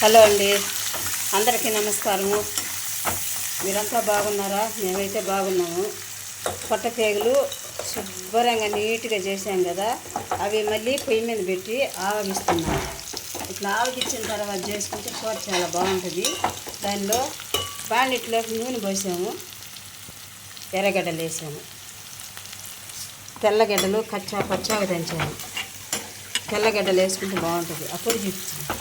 Hello అండి, అందరికీ నమస్కారము. మీరంతా బాగున్నారా? మేమైతే బాగున్నాము. పొట్టకేగులు శుభ్రంగా నీట్గా చేసాం కదా, అవి మళ్ళీ పొయ్యి మీద పెట్టి ఆవగిస్తున్నాము. ఇట్లా ఆవగిచ్చిన తర్వాత చేసుకుంటే కూర చాలా బాగుంటుంది. దానిలో బాండిట్లోకి నూనె పోసాము, ఎర్రగడ్డలు వేసాము, తెల్లగడ్డలు కచ్చా పచ్చాగా దంచాము. తెల్లగడ్డలు వేసుకుంటే బాగుంటుంది. అప్పుడు చూపించాము.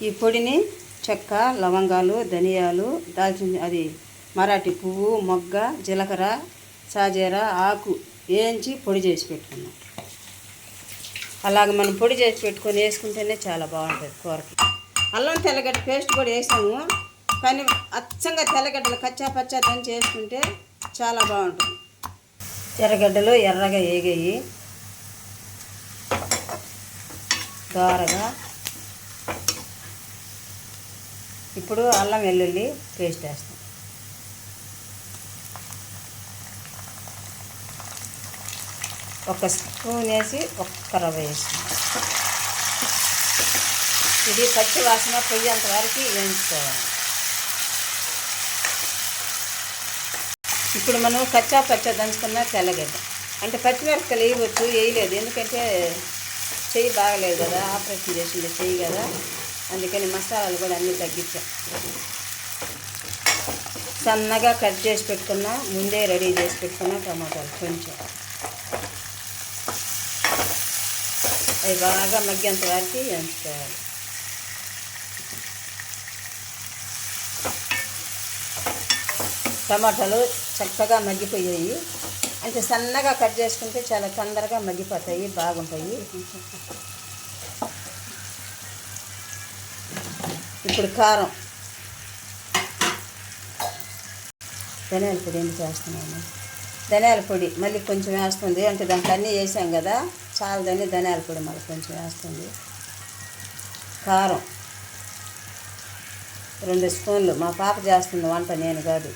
ఈ పొడిని చెక్క, లవంగాలు, ధనియాలు, దాల్చిన అది మరాఠీ పువ్వు, మొగ్గ, జీలకర్ర, సాజీర ఆకు వేయించి పొడి చేసి పెట్టుకున్నాం. అలాగ మనం పొడి చేసి పెట్టుకొని వేసుకుంటేనే చాలా బాగుంటుంది కూరకి. అల్లం తెల్లగడ్డ పేస్ట్ కూడా వేసాము, కానీ అచ్చంగా తెల్లగడ్డలు కచ్చా పచ్చా దంచి వేసుకుంటే చాలా బాగుంటుంది. ఎర్రగడ్డలు ఎర్రగా వేగాయి, దోరగా. ఇప్పుడు అల్లం వెల్లుల్లి పేస్ట్ వేస్తాం. ఒక స్పూన్ వేసి ఒక్క రవ్వ వేస్తాం. ఇది పచ్చి వాసన పొయ్యేంత వరకు వేయించుకోవాలి. ఇప్పుడు మనం కచ్చా పచ్చా దంచుకున్న తెల్లగడ్డ, అంటే పచ్చిమిరపకాయలు వేయవచ్చు, వేయలేదు ఎందుకంటే చెయ్యి బాగలేదు కదా, ఆపరేషన్ చేసింది చెయ్యి కదా, అందుకని మసాలాలు కూడా అన్నీ తగ్గించాం. సన్నగా కట్ చేసి పెట్టుకున్న, ముందే రెడీ చేసి పెట్టుకున్న టమాటాలు కొంచెం అవి బాగా మగ్గేంత వరకు వేయించుకోవాలి. టమాటాలు చక్కగా మగ్గిపోయాయి, అంటే సన్నగా కట్ చేసుకుంటే చాలా తొందరగా మగ్గిపోతాయి, బాగుంటాయి. ఇప్పుడు కారం, ధనియాల పొడి ఎందుకు వేస్తున్నాము, ధనియాల పొడి మళ్ళీ కొంచెం వేస్తుంది, అంటే దాంట్లో అన్నీ వేసాం కదా చాలదని ధనియాల పొడి మళ్ళీ కొంచెం వేస్తుంది. కారం 2 స్పూన్లు, మా పాప చేస్తుంది వంట, నేను కాదు.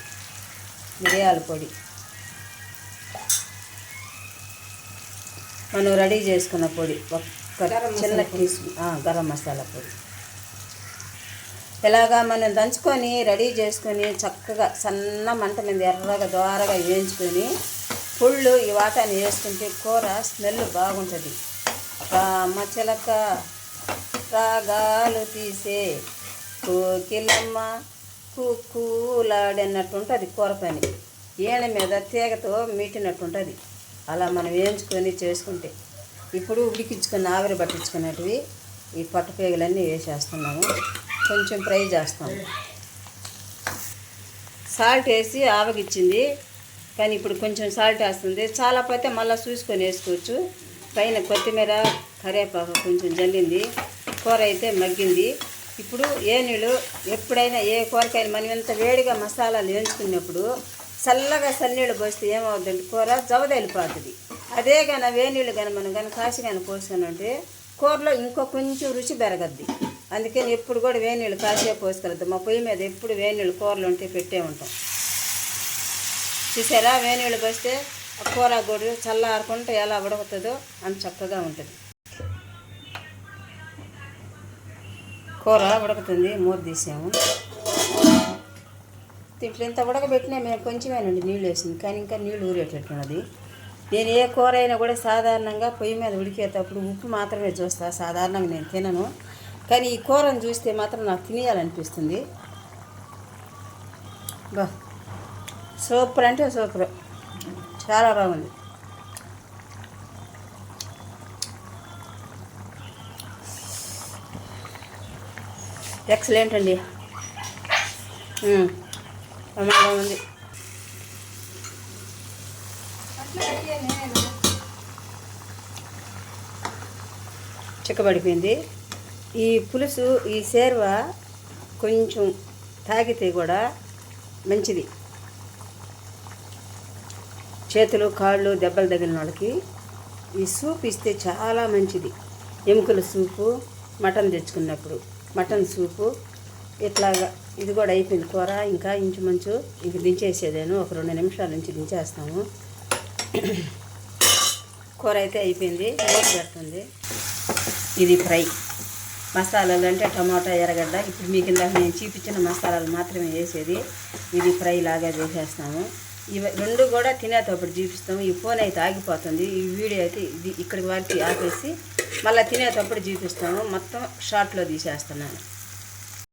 మిరియాల పొడి, మనం రెడీ చేసుకున్న పొడి ఒక్క చిన్న టీ స్పూన్, గరం మసాలా పొడి. ఇలాగా మనం దంచుకొని రెడీ చేసుకొని చక్కగా సన్న మంట మీద ఎర్రగా దోరగా వేయించుకొని పుళ్ళు ఈ వాటాన్ని వేసుకుంటే కూర స్మెల్ బాగుంటుంది. రామచిలక రాగాలు తీసే కోకిలమ్మ కూలాడినట్టు ఉంటుంది కూర పని. ఈయన మీద తీగతో మీటినట్టు ఉంటుంది. అలా మనం వేయించుకొని చేసుకుంటే. ఇప్పుడు ఉడికించుకొని ఆవిరి పట్టించుకున్నట్టువి ఈ పొట్టపేగులన్నీ వేసేస్తున్నాము, కొంచెం ఫ్రై చేస్తాము. సాల్ట్ వేసి ఆవగిచ్చింది, కానీ ఇప్పుడు కొంచెం సాల్ట్ వేస్తుంది. చాలా పోతే మళ్ళీ చూసుకొని వేసుకోవచ్చు. పైన కొత్తిమీర, కరివేపాకు కొంచెం జల్లింది. కూర అయితే మగ్గింది. ఇప్పుడు నీళ్ళు ఎప్పుడైనా ఏ కూరకైనా మనం ఇంత వేడిగా మసాలాలు వేయించుకున్నప్పుడు చల్లగా చన్నీళ్ళు పోస్తే ఏమవుతుందంటే కూర జవదెళ్ళిపోతుంది. అదే కానీ వేనీళ్ళు కానీ మనం కానీ కాసి కానీ పోసుకుని కూరలో ఇంకో కొంచెం రుచి పెరగద్ది. అందుకని ఎప్పుడు కూడా వేనీళ్ళు కాసే పోసుకెళ్తాం. మా పొయ్యి మీద ఎప్పుడు వేనీళ్ళు కూరలు ఉంటే పెట్టే ఉంటాం. చూసారా, వేనీళ్ళు పోస్తే ఆ కూర కూడా చల్లారకుండా ఎలా ఉడుకుతుందో అంత చక్కగా ఉంటుంది. కూర ఉడుకుతుంది, మూత తీసాము. ఇట్లా ఇంత ఉడకబెట్టినా మేము కొంచెమేనండి నీళ్ళు వేసింది, కానీ ఇంకా నీళ్ళు ఊరేటట్టున్నది. నేను ఏ కూర అయినా కూడా సాధారణంగా పొయ్యి మీద ఉడికేటప్పుడు ఉప్పు మాత్రమే చూస్తా. సాధారణంగా నేను తినను, కానీ ఈ కూరను చూస్తే మాత్రం నాకు తినేయాలనిపిస్తుంది. సూపర్ అంటే సూపర్, చాలా బాగుంది. ఎక్సలెంట్ అండి, బాగుంది. చిక్కబడిపోయింది. ఈ పులుసు, ఈ సేర్వ కొంచెం తాగితే కూడా మంచిది. చేతులు కాళ్ళు దెబ్బలు తగిలిన వాళ్ళకి ఈ సూప్ ఇస్తే చాలా మంచిది. ఎముకల సూపు, మటన్ తెచ్చుకున్నప్పుడు మటన్ సూపు ఇట్లాగా. ఇది కూడా అయిపోయింది కూర, ఇంకా ఇంచుమంచు ఇంక దించేసేదేను. ఒక 2 నిమిషాల నుంచి దించేస్తాము. కూర అయితే అయిపోయింది, మూత పెడుతుంది. ఇది ఫ్రై. మసాలాలు అంటే టమాటా, ఎర్రగడ్డ, ఇప్పుడు మీకు ఇందాక నేను చూపించిన మసాలాలు మాత్రమే వేసేది. ఇది ఫ్రై లాగా చేసేస్తాము. ఇవి రెండు కూడా తినేటప్పుడు చూపిస్తాము. ఈ ఫోన్ అయితే ఆగిపోతుంది, ఈ వీడియో అయితే ఇది ఇక్కడి వరకు ఆపేసి మళ్ళీ తినేటప్పుడు చూపిస్తాము. మొత్తం షార్ట్లో తీసేస్తున్నాను.